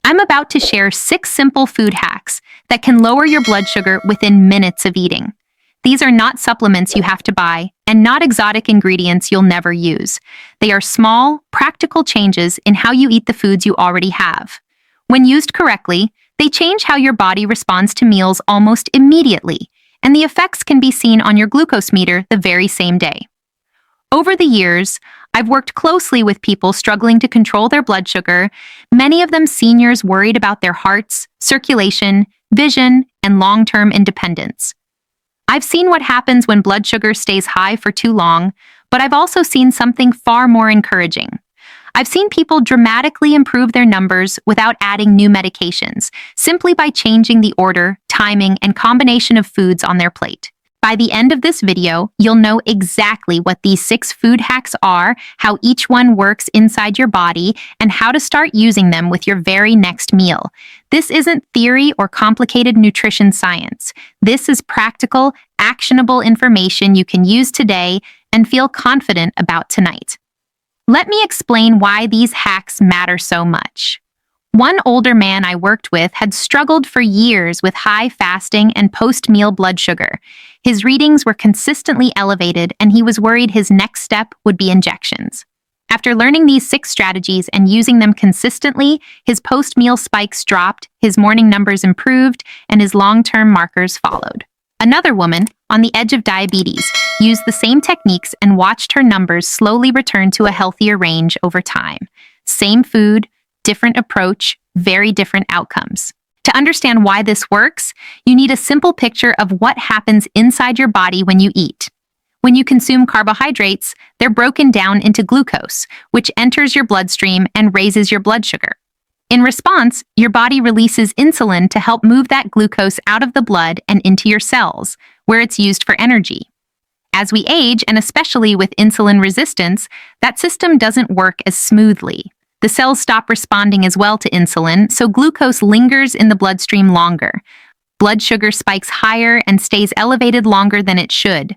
I'm about to share 6 simple food hacks that can lower your blood sugar within minutes of eating. These are not supplements you have to buy and not exotic ingredients you'll never use. They are small, practical changes in how you eat the foods you already have. When used correctly, they change how your body responds to meals almost immediately, and the effects can be seen on your glucose meter the very same day. Over the years, I've worked closely with people struggling to control their blood sugar, many of them seniors worried about their hearts, circulation, vision, and long-term independence. I've seen what happens when blood sugar stays high for too long, but I've also seen something far more encouraging. I've seen people dramatically improve their numbers without adding new medications, simply by changing the order, timing, and combination of foods on their plate. By the end of this video, you'll know exactly what these 6 food hacks are, how each one works inside your body, and how to start using them with your very next meal. This isn't theory or complicated nutrition science. This is practical, actionable information you can use today and feel confident about tonight. Let me explain why these hacks matter so much. One older man I worked with had struggled for years with high fasting and post-meal blood sugar. His readings were consistently elevated, and he was worried his next step would be injections. After learning these 6 strategies and using them consistently, his post-meal spikes dropped, his morning numbers improved, and his long-term markers followed. Another woman, on the edge of diabetes, used the same techniques and watched her numbers slowly return to a healthier range over time. Same food, different approach, very different outcomes. To understand why this works, you need a simple picture of what happens inside your body when you eat. When you consume carbohydrates, they're broken down into glucose, which enters your bloodstream and raises your blood sugar. In response, your body releases insulin to help move that glucose out of the blood and into your cells, where it's used for energy. As we age, and especially with insulin resistance, that system doesn't work as smoothly. The cells stop responding as well to insulin, so glucose lingers in the bloodstream longer. Blood sugar spikes higher and stays elevated longer than it should.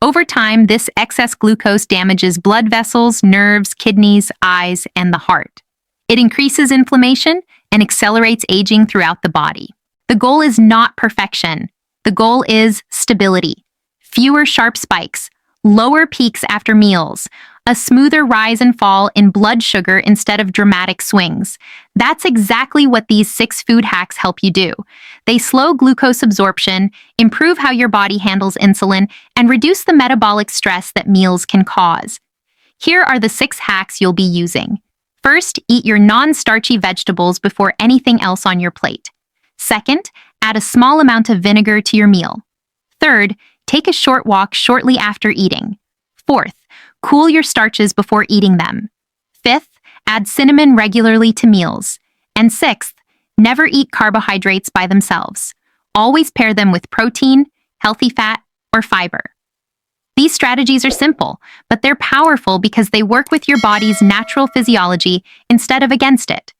Over time, this excess glucose damages blood vessels, nerves, kidneys, eyes, and the heart. It increases inflammation and accelerates aging throughout the body. The goal is not perfection. The goal is stability. Fewer sharp spikes, lower peaks after meals, a smoother rise and fall in blood sugar instead of dramatic swings. That's exactly what these 6 food hacks help you do. They slow glucose absorption, improve how your body handles insulin, and reduce the metabolic stress that meals can cause. Here are the 6 hacks you'll be using. First, eat your non-starchy vegetables before anything else on your plate. Second, add a small amount of vinegar to your meal. Third, take a short walk shortly after eating. Fourth, cool your starches before eating them. Fifth, add cinnamon regularly to meals. And sixth, never eat carbohydrates by themselves. Always pair them with protein, healthy fat, or fiber. These strategies are simple, but they're powerful because they work with your body's natural physiology instead of against it.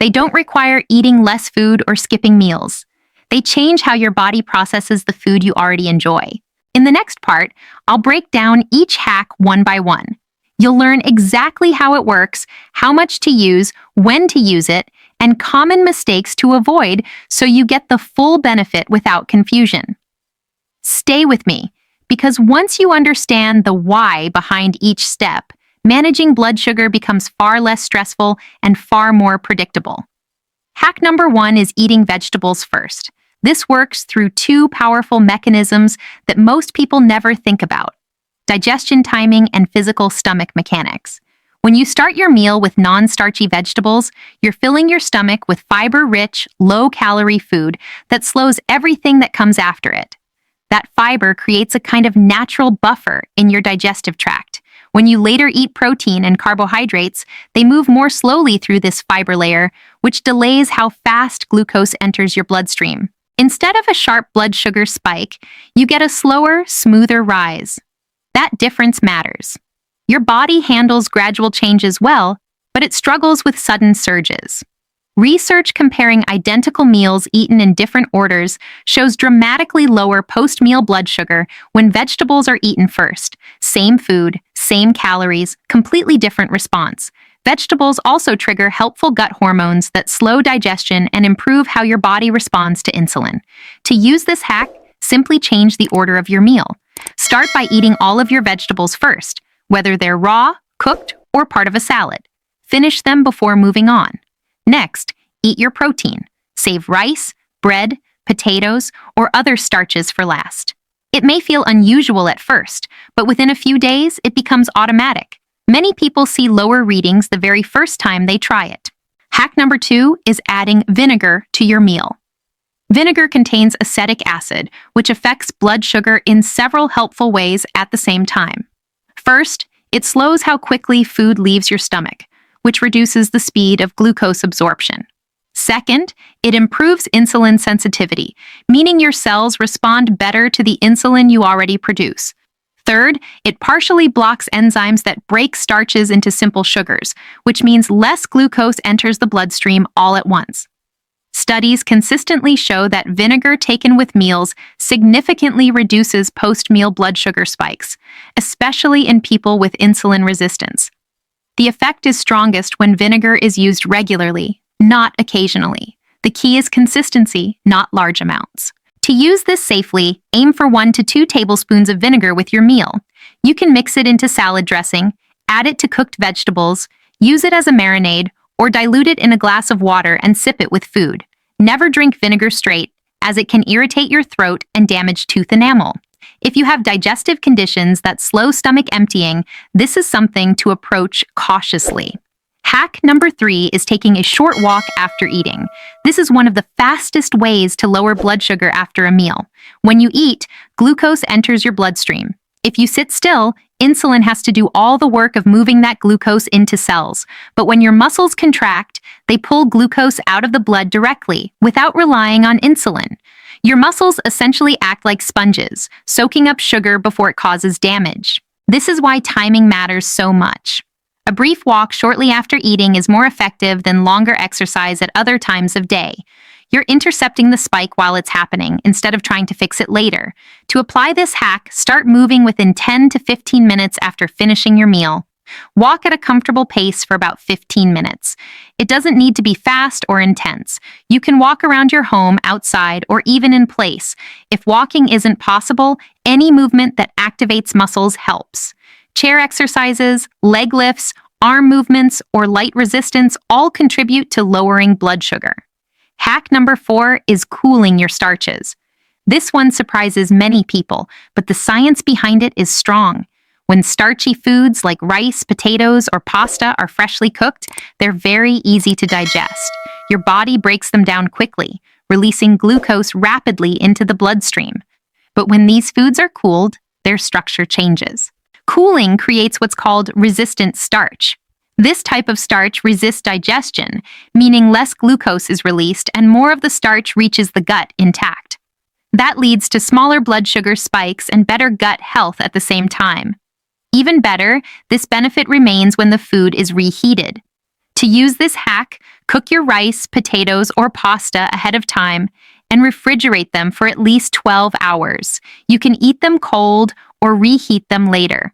They don't require eating less food or skipping meals. They change how your body processes the food you already enjoy. In the next part, I'll break down each hack one by one. You'll learn exactly how it works, how much to use, when to use it, and common mistakes to avoid so you get the full benefit without confusion. Stay with me, because once you understand the why behind each step, managing blood sugar becomes far less stressful and far more predictable. Hack number 1 is eating vegetables first. This works through 2 powerful mechanisms that most people never think about: digestion timing and physical stomach mechanics. When you start your meal with non-starchy vegetables, you're filling your stomach with fiber-rich, low-calorie food that slows everything that comes after it. That fiber creates a kind of natural buffer in your digestive tract. When you later eat protein and carbohydrates, they move more slowly through this fiber layer, which delays how fast glucose enters your bloodstream. Instead of a sharp blood sugar spike, you get a slower, smoother rise. That difference matters. Your body handles gradual changes well, but it struggles with sudden surges. Research comparing identical meals eaten in different orders shows dramatically lower post-meal blood sugar when vegetables are eaten first. Same food, same calories, completely different response. Vegetables also trigger helpful gut hormones that slow digestion and improve how your body responds to insulin. To use this hack, simply change the order of your meal. Start by eating all of your vegetables first, whether they're raw, cooked, or part of a salad. Finish them before moving on. Next, eat your protein. Save rice, bread, potatoes, or other starches for last. It may feel unusual at first, but within a few days, it becomes automatic. Many people see lower readings the very first time they try it. Hack number 2 is adding vinegar to your meal. Vinegar contains acetic acid, which affects blood sugar in several helpful ways at the same time. First, it slows how quickly food leaves your stomach, which reduces the speed of glucose absorption. Second, it improves insulin sensitivity, meaning your cells respond better to the insulin you already produce. Third, it partially blocks enzymes that break starches into simple sugars, which means less glucose enters the bloodstream all at once. Studies consistently show that vinegar taken with meals significantly reduces post-meal blood sugar spikes, especially in people with insulin resistance. The effect is strongest when vinegar is used regularly, not occasionally. The key is consistency, not large amounts. To use this safely, aim for 1 to 2 tablespoons of vinegar with your meal. You can mix it into salad dressing, add it to cooked vegetables, use it as a marinade, or dilute it in a glass of water and sip it with food. Never drink vinegar straight, as it can irritate your throat and damage tooth enamel. If you have digestive conditions that slow stomach emptying, this is something to approach cautiously. Hack number 3 is taking a short walk after eating. This is one of the fastest ways to lower blood sugar after a meal. When you eat, glucose enters your bloodstream. If you sit still, insulin has to do all the work of moving that glucose into cells. But when your muscles contract, they pull glucose out of the blood directly, without relying on insulin. Your muscles essentially act like sponges, soaking up sugar before it causes damage. This is why timing matters so much. A brief walk shortly after eating is more effective than longer exercise at other times of day. You're intercepting the spike while it's happening, instead of trying to fix it later. To apply this hack, start moving within 10 to 15 minutes after finishing your meal. Walk at a comfortable pace for about 15 minutes. It doesn't need to be fast or intense. You can walk around your home, outside, or even in place. If walking isn't possible, any movement that activates muscles helps. Chair exercises, leg lifts, arm movements, or light resistance all contribute to lowering blood sugar. Hack number 4 is cooling your starches. This one surprises many people, but the science behind it is strong. When starchy foods like rice, potatoes, or pasta are freshly cooked, they're very easy to digest. Your body breaks them down quickly, releasing glucose rapidly into the bloodstream. But when these foods are cooled, their structure changes. Cooling creates what's called resistant starch. This type of starch resists digestion, meaning less glucose is released and more of the starch reaches the gut intact. That leads to smaller blood sugar spikes and better gut health at the same time. Even better, this benefit remains when the food is reheated. To use this hack, cook your rice, potatoes, or pasta ahead of time and refrigerate them for at least 12 hours. You can eat them cold or reheat them later.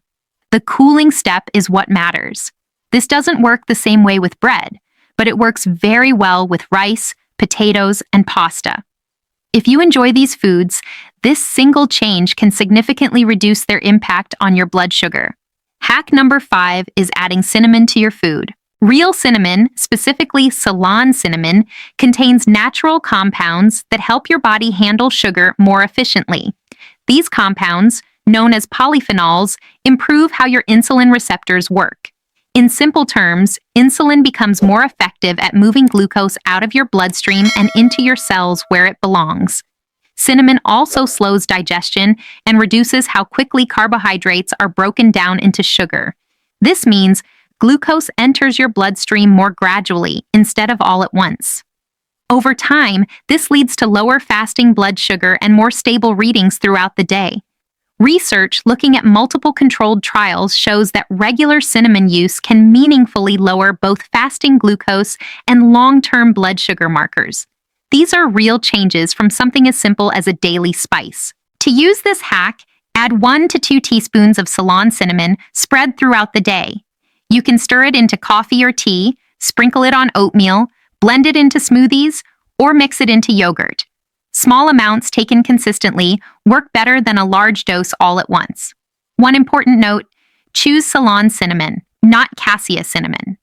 The cooling step is what matters. This doesn't work the same way with bread, but it works very well with rice, potatoes, and pasta. If you enjoy these foods, this single change can significantly reduce their impact on your blood sugar. Hack number 5 is adding cinnamon to your food. Real cinnamon, specifically Ceylon cinnamon, contains natural compounds that help your body handle sugar more efficiently. These compounds, known as polyphenols, improve how your insulin receptors work. In simple terms, insulin becomes more effective at moving glucose out of your bloodstream and into your cells where it belongs. Cinnamon also slows digestion and reduces how quickly carbohydrates are broken down into sugar. This means glucose enters your bloodstream more gradually instead of all at once. Over time, this leads to lower fasting blood sugar and more stable readings throughout the day. Research looking at multiple controlled trials shows that regular cinnamon use can meaningfully lower both fasting glucose and long-term blood sugar markers. These are real changes from something as simple as a daily spice. To use this hack, add 1 to 2 teaspoons of Ceylon cinnamon spread throughout the day. You can stir it into coffee or tea, sprinkle it on oatmeal, blend it into smoothies, or mix it into yogurt. Small amounts taken consistently work better than a large dose all at once. One important note, choose Ceylon cinnamon, not cassia cinnamon.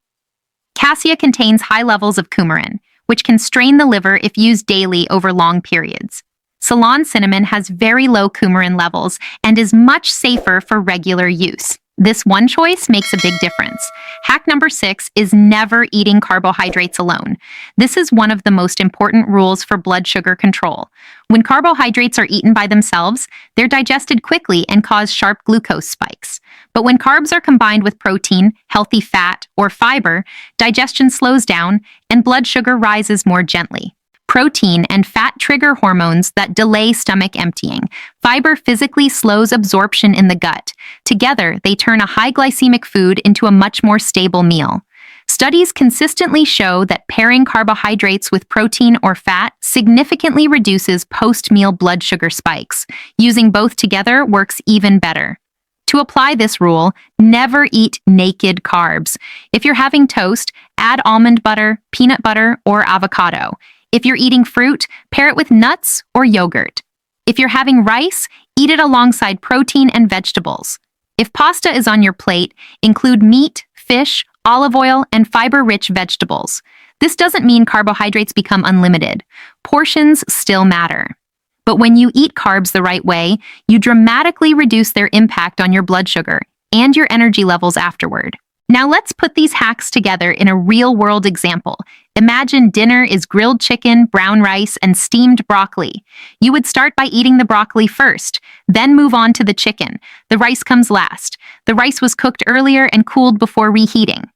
Cassia contains high levels of coumarin, which can strain the liver if used daily over long periods. Ceylon cinnamon has very low coumarin levels and is much safer for regular use. This one choice makes a big difference. Hack number 6 is never eating carbohydrates alone. This is one of the most important rules for blood sugar control. When carbohydrates are eaten by themselves, they're digested quickly and cause sharp glucose spikes. But when carbs are combined with protein, healthy fat, or fiber, digestion slows down and blood sugar rises more gently. Protein and fat trigger hormones that delay stomach emptying. Fiber physically slows absorption in the gut. Together, they turn a high glycemic food into a much more stable meal. Studies consistently show that pairing carbohydrates with protein or fat significantly reduces post-meal blood sugar spikes. Using both together works even better. To apply this rule, never eat naked carbs. If you're having toast, add almond butter, peanut butter, or avocado. If you're eating fruit, pair it with nuts or yogurt. If you're having rice, eat it alongside protein and vegetables. If pasta is on your plate, include meat, fish, olive oil, and fiber-rich vegetables. This doesn't mean carbohydrates become unlimited. Portions still matter. But when you eat carbs the right way, you dramatically reduce their impact on your blood sugar and your energy levels afterward. Now let's put these hacks together in a real-world example. Imagine dinner is grilled chicken, brown rice, and steamed broccoli. You would start by eating the broccoli first, then move on to the chicken. The rice comes last. The rice was cooked earlier and cooled before reheating.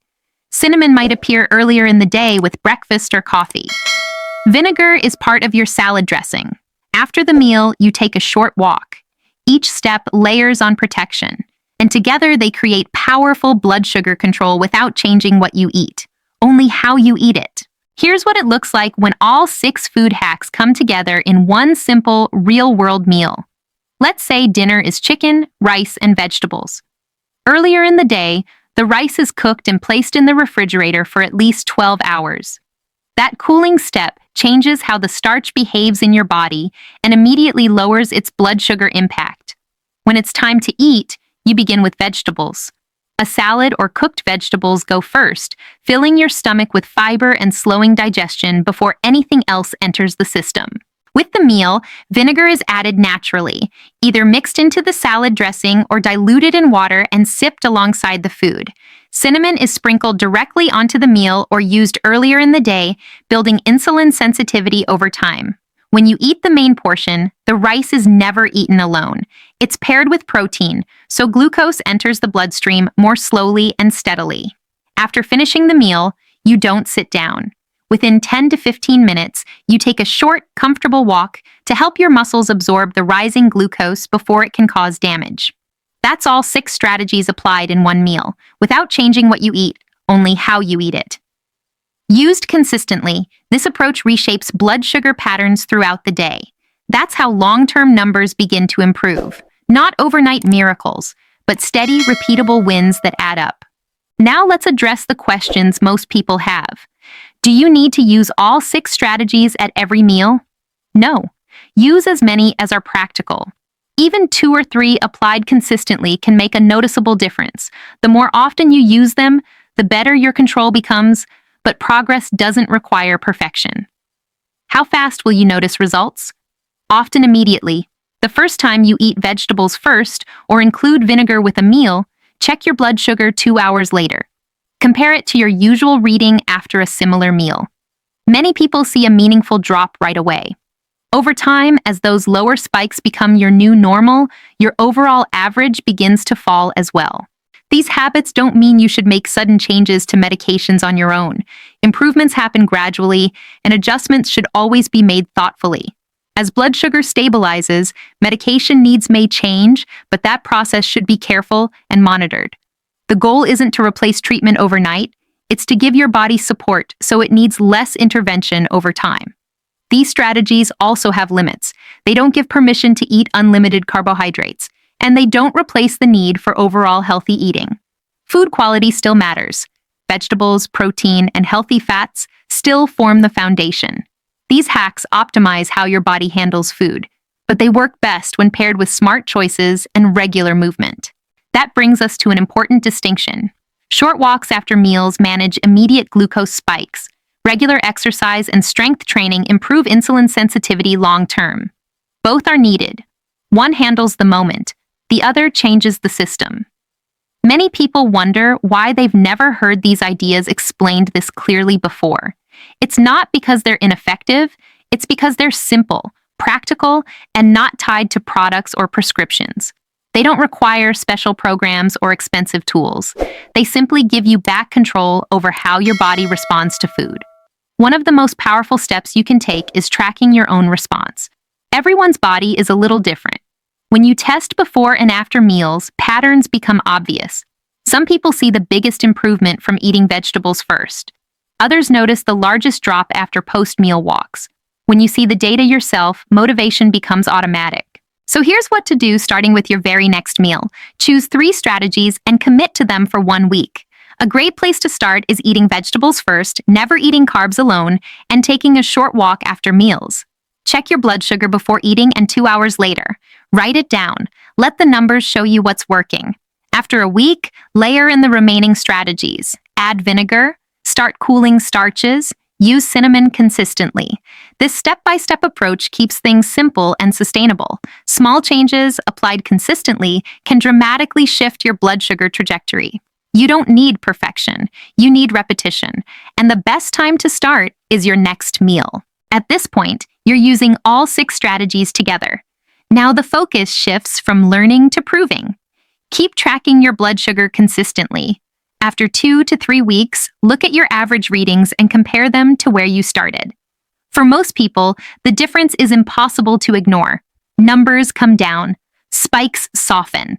Cinnamon might appear earlier in the day with breakfast or coffee. Vinegar is part of your salad dressing. After the meal, you take a short walk. Each step layers on protection, and together they create powerful blood sugar control without changing what you eat, only how you eat it. Here's what it looks like when all 6 food hacks come together in one simple, real-world meal. Let's say dinner is chicken, rice, and vegetables. Earlier in the day, the rice is cooked and placed in the refrigerator for at least 12 hours. That cooling step changes how the starch behaves in your body and immediately lowers its blood sugar impact. When it's time to eat, you begin with vegetables. A salad or cooked vegetables go first, filling your stomach with fiber and slowing digestion before anything else enters the system. With the meal, vinegar is added naturally, either mixed into the salad dressing or diluted in water and sipped alongside the food. Cinnamon is sprinkled directly onto the meal or used earlier in the day, building insulin sensitivity over time. When you eat the main portion, the rice is never eaten alone. It's paired with protein, so glucose enters the bloodstream more slowly and steadily. After finishing the meal, you don't sit down. Within 10 to 15 minutes, you take a short, comfortable walk to help your muscles absorb the rising glucose before it can cause damage. That's all 6 strategies applied in one meal, without changing what you eat, only how you eat it. Used consistently, this approach reshapes blood sugar patterns throughout the day. That's how long-term numbers begin to improve. Not overnight miracles, but steady, repeatable wins that add up. Now let's address the questions most people have. Do you need to use all 6 strategies at every meal? No. Use as many as are practical. Even 2 or 3 applied consistently can make a noticeable difference. The more often you use them, the better your control becomes, but progress doesn't require perfection. How fast will you notice results? Often immediately. The first time you eat vegetables first or include vinegar with a meal, check your blood sugar 2 hours later. Compare it to your usual reading after a similar meal. Many people see a meaningful drop right away. Over time, as those lower spikes become your new normal, your overall average begins to fall as well. These habits don't mean you should make sudden changes to medications on your own. Improvements happen gradually, and adjustments should always be made thoughtfully. As blood sugar stabilizes, medication needs may change, but that process should be careful and monitored. The goal isn't to replace treatment overnight, it's to give your body support so it needs less intervention over time. These strategies also have limits. They don't give permission to eat unlimited carbohydrates, and they don't replace the need for overall healthy eating. food quality still matters. Vegetables, protein, and healthy fats still form the foundation. These hacks optimize how your body handles food, but they work best when paired with smart choices and regular movement. That brings us to an important distinction. Short walks after meals manage immediate glucose spikes. Regular exercise and strength training improve insulin sensitivity long-term. Both are needed. One handles the moment, the other changes the system. Many people wonder why they've never heard these ideas explained this clearly before. It's not because they're ineffective, it's because they're simple, practical, and not tied to products or prescriptions. They don't require special programs or expensive tools. They simply give you back control over how your body responds to food. One of the most powerful steps you can take is tracking your own response. Everyone's body is a little different. When you test before and after meals, patterns become obvious. Some people see the biggest improvement from eating vegetables first. Others notice the largest drop after post-meal walks. When you see the data yourself, motivation becomes automatic. So here's what to do starting with your very next meal. Choose 3 strategies and commit to them for 1 week. A great place to start is eating vegetables first, never eating carbs alone, and taking a short walk after meals. Check your blood sugar before eating and 2 hours later. Write it down. Let the numbers show you what's working. After a week, layer in the remaining strategies. Add vinegar, start cooling starches, use cinnamon consistently. This step-by-step approach keeps things simple and sustainable. Small changes, applied consistently, can dramatically shift your blood sugar trajectory. You don't need perfection, you need repetition, and the best time to start is your next meal. At this point, you're using all 6 strategies together. Now the focus shifts from learning to proving. Keep tracking your blood sugar consistently. After 2 to 3 weeks, look at your average readings and compare them to where you started. For most people, the difference is impossible to ignore. Numbers come down. Spikes soften.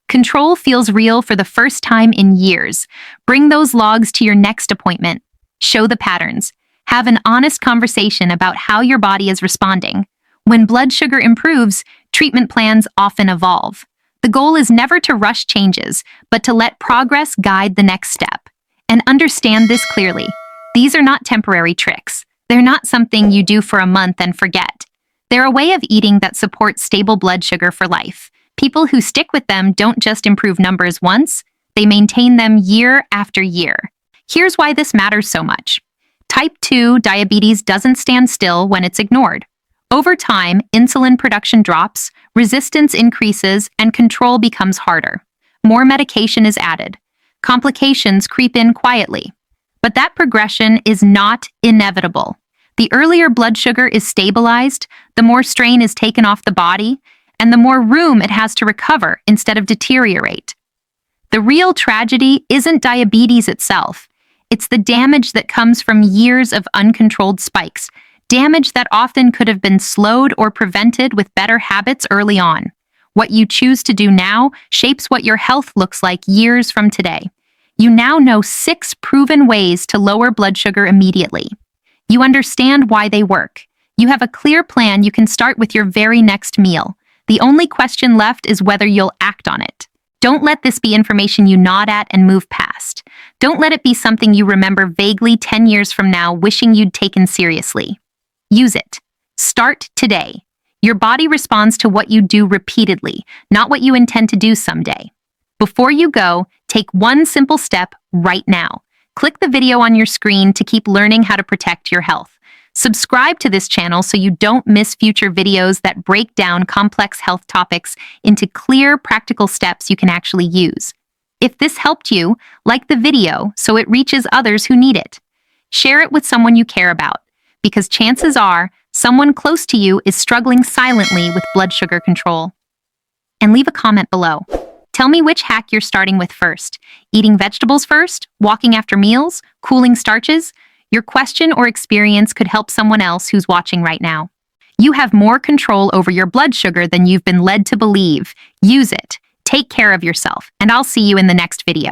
Control feels real for the first time in years. Bring those logs to your next appointment. Show the patterns. Have an honest conversation about how your body is responding. When blood sugar improves, treatment plans often evolve. The goal is never to rush changes, but to let progress guide the next step. And understand this clearly. These are not temporary tricks. They're not something you do for a month and forget. They're a way of eating that supports stable blood sugar for life. People who stick with them don't just improve numbers once, they maintain them year after year. Here's why this matters so much. Type 2 diabetes doesn't stand still when it's ignored. Over time, insulin production drops, resistance increases, and control becomes harder. More medication is added. Complications creep in quietly. But that progression is not inevitable. The earlier blood sugar is stabilized, the more strain is taken off the body, and the more room it has to recover instead of deteriorate. The real tragedy isn't diabetes itself. It's the damage that comes from years of uncontrolled spikes, damage that often could have been slowed or prevented with better habits early on. What you choose to do now shapes what your health looks like years from today. You now know 6 proven ways to lower blood sugar immediately. You understand why they work. You have a clear plan you can start with your very next meal. The only question left is whether you'll act on it. Don't let this be information you nod at and move past. Don't let it be something you remember vaguely 10 years from now wishing you'd taken seriously. Use it. Start today. Your body responds to what you do repeatedly, not what you intend to do someday. Before you go, take one simple step right now. Click the video on your screen to keep learning how to protect your health. Subscribe to this channel so you don't miss future videos that break down complex health topics into clear, practical steps you can actually use. If this helped you, like the video so it reaches others who need it. Share it with someone you care about, because chances are someone close to you is struggling silently with blood sugar control. And leave a comment below. Tell me which hack you're starting with first. Eating vegetables first? Walking after meals? Cooling starches? Your question or experience could help someone else who's watching right now. You have more control over your blood sugar than you've been led to believe. Use it. Take care of yourself, and I'll see you in the next video.